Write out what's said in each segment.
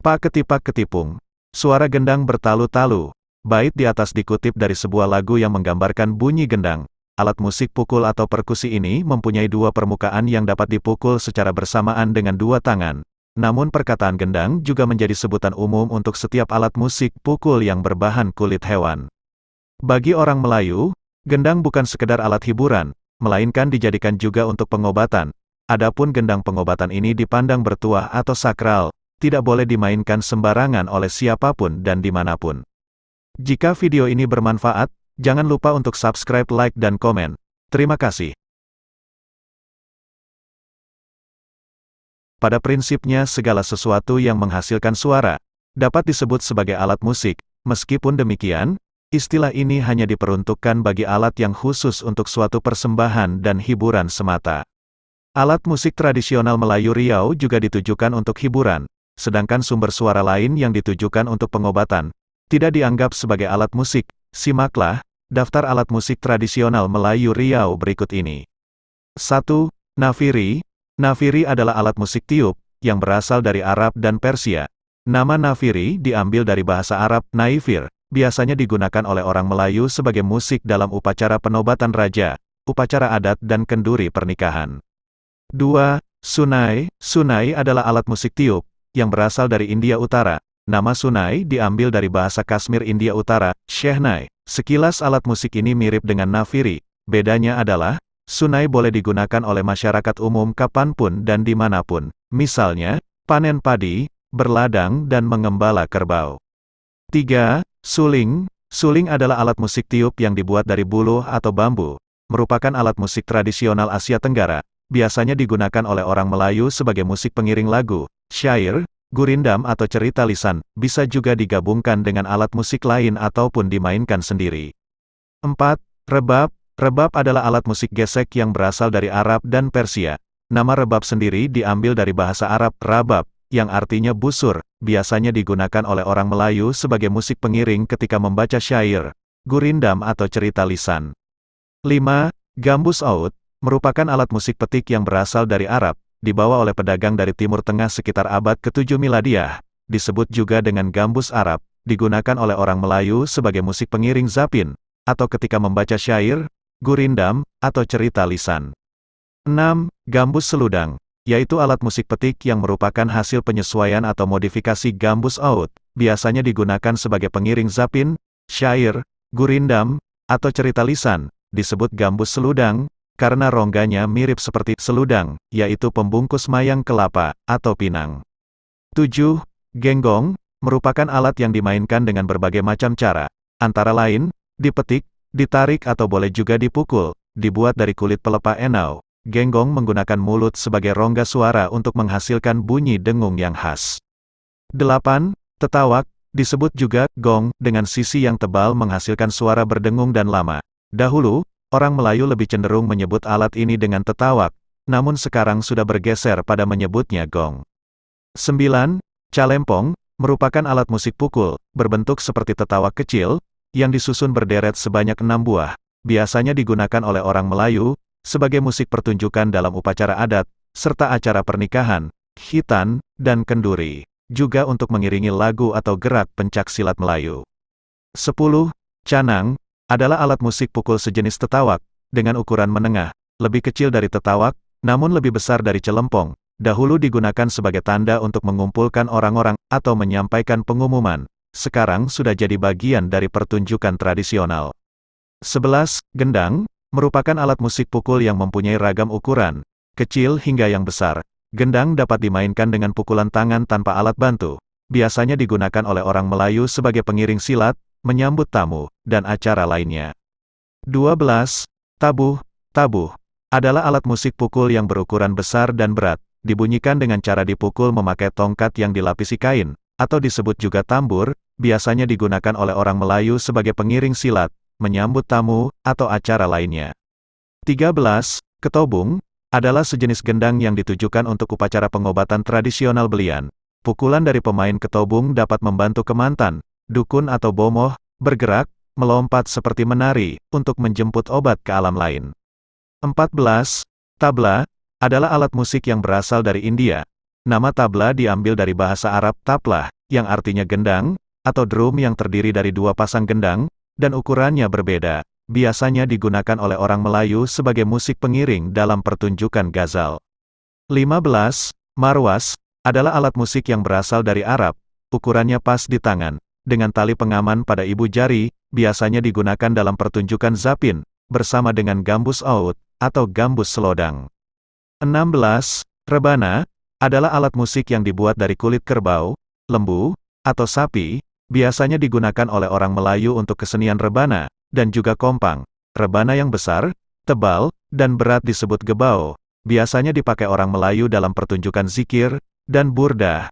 Pak ketipak ketipung. Suara gendang bertalu-talu. Bait di atas dikutip dari sebuah lagu yang menggambarkan bunyi gendang. Alat musik pukul atau perkusi ini mempunyai dua permukaan yang dapat dipukul secara bersamaan dengan dua tangan. Namun perkataan gendang juga menjadi sebutan umum untuk setiap alat musik pukul yang berbahan kulit hewan. Bagi orang Melayu, gendang bukan sekedar alat hiburan, melainkan dijadikan juga untuk pengobatan. Adapun gendang pengobatan ini dipandang bertuah atau sakral, tidak boleh dimainkan sembarangan oleh siapapun dan dimanapun. Jika video ini bermanfaat, jangan lupa untuk subscribe, like, dan komen. Terima kasih. Pada prinsipnya segala sesuatu yang menghasilkan suara, dapat disebut sebagai alat musik. Meskipun demikian, istilah ini hanya diperuntukkan bagi alat yang khusus untuk suatu persembahan dan hiburan semata. Alat musik tradisional Melayu Riau juga ditujukan untuk hiburan, sedangkan sumber suara lain yang ditujukan untuk pengobatan, tidak dianggap sebagai alat musik. Simaklah daftar alat musik tradisional Melayu Riau berikut ini. 1. Nafiri. Nafiri adalah alat musik tiup, yang berasal dari Arab dan Persia. Nama nafiri diambil dari bahasa Arab, naifir, biasanya digunakan oleh orang Melayu sebagai musik dalam upacara penobatan raja, upacara adat dan kenduri pernikahan. 2. Sunai. Sunai adalah alat musik tiup, yang berasal dari India Utara. Nama Sunai diambil dari bahasa Kashmir India Utara, Shehnai. Sekilas alat musik ini mirip dengan nafiri. Bedanya adalah, Sunai boleh digunakan oleh masyarakat umum kapanpun dan dimanapun. Misalnya, panen padi, berladang dan mengembala kerbau. 3. Suling. Suling adalah alat musik tiup yang dibuat dari buluh atau bambu. Merupakan alat musik tradisional Asia Tenggara. Biasanya digunakan oleh orang Melayu sebagai musik pengiring lagu, syair, gurindam atau cerita lisan, bisa juga digabungkan dengan alat musik lain ataupun dimainkan sendiri. 4. Rebab. Rebab adalah alat musik gesek yang berasal dari Arab dan Persia. Nama rebab sendiri diambil dari bahasa Arab, rabab, yang artinya busur, biasanya digunakan oleh orang Melayu sebagai musik pengiring ketika membaca syair, gurindam atau cerita lisan. 5. Gambus oud, merupakan alat musik petik yang berasal dari Arab, dibawa oleh pedagang dari Timur Tengah sekitar abad ke-7 Miladiah, disebut juga dengan gambus Arab, digunakan oleh orang Melayu sebagai musik pengiring zapin, atau ketika membaca syair, gurindam, atau cerita lisan. 6. Gambus seludang, yaitu alat musik petik yang merupakan hasil penyesuaian atau modifikasi gambus oud, biasanya digunakan sebagai pengiring zapin, syair, gurindam, atau cerita lisan, disebut gambus seludang, karena rongganya mirip seperti seludang, yaitu pembungkus mayang kelapa, atau pinang. 7. Genggong, merupakan alat yang dimainkan dengan berbagai macam cara, antara lain, dipetik, ditarik atau boleh juga dipukul, dibuat dari kulit pelepah enau. Genggong menggunakan mulut sebagai rongga suara untuk menghasilkan bunyi dengung yang khas. 8. Tetawak, disebut juga gong, dengan sisi yang tebal menghasilkan suara berdengung dan lama. Dahulu, orang Melayu lebih cenderung menyebut alat ini dengan tetawak, namun sekarang sudah bergeser pada menyebutnya gong. 9. Calempong, merupakan alat musik pukul, berbentuk seperti tetawak kecil, yang disusun berderet sebanyak 6 buah, biasanya digunakan oleh orang Melayu, sebagai musik pertunjukan dalam upacara adat, serta acara pernikahan, khitan, dan kenduri, juga untuk mengiringi lagu atau gerak pencaksilat Melayu. 10. Canang, adalah alat musik pukul sejenis tetawak, dengan ukuran menengah, lebih kecil dari tetawak, namun lebih besar dari celempong. Dahulu digunakan sebagai tanda untuk mengumpulkan orang-orang, atau menyampaikan pengumuman. Sekarang sudah jadi bagian dari pertunjukan tradisional. 11. Gendang, merupakan alat musik pukul yang mempunyai ragam ukuran, kecil hingga yang besar. Gendang dapat dimainkan dengan pukulan tangan tanpa alat bantu. Biasanya digunakan oleh orang Melayu sebagai pengiring silat, menyambut tamu, dan acara lainnya. 12. Tabuh. Tabuh adalah alat musik pukul yang berukuran besar dan berat, dibunyikan dengan cara dipukul memakai tongkat yang dilapisi kain, atau disebut juga tambur, biasanya digunakan oleh orang Melayu sebagai pengiring silat, menyambut tamu, atau acara lainnya. 13. Ketobung, adalah sejenis gendang yang ditujukan untuk upacara pengobatan tradisional belian. Pukulan dari pemain ketobung dapat membantu kemantan, dukun atau bomoh, bergerak, melompat seperti menari, untuk menjemput obat ke alam lain. 14. Tabla, adalah alat musik yang berasal dari India. Nama tabla diambil dari bahasa Arab tablah, yang artinya gendang, atau drum yang terdiri dari dua pasang gendang, dan ukurannya berbeda. Biasanya digunakan oleh orang Melayu sebagai musik pengiring dalam pertunjukan ghazal. 15. Marwas adalah alat musik yang berasal dari Arab, ukurannya pas di tangan, dengan tali pengaman pada ibu jari, biasanya digunakan dalam pertunjukan zapin, bersama dengan gambus oud, atau gambus selodang. 16. Rebana adalah alat musik yang dibuat dari kulit kerbau, lembu, atau sapi, biasanya digunakan oleh orang Melayu untuk kesenian rebana, dan juga kompang. Rebana yang besar, tebal, dan berat disebut gebao, biasanya dipakai orang Melayu dalam pertunjukan zikir, dan burdah.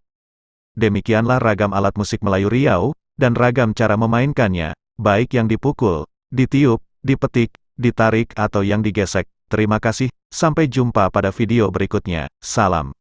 Demikianlah ragam alat musik Melayu Riau, dan ragam cara memainkannya, baik yang dipukul, ditiup, dipetik, ditarik atau yang digesek. Terima kasih, sampai jumpa pada video berikutnya. Salam.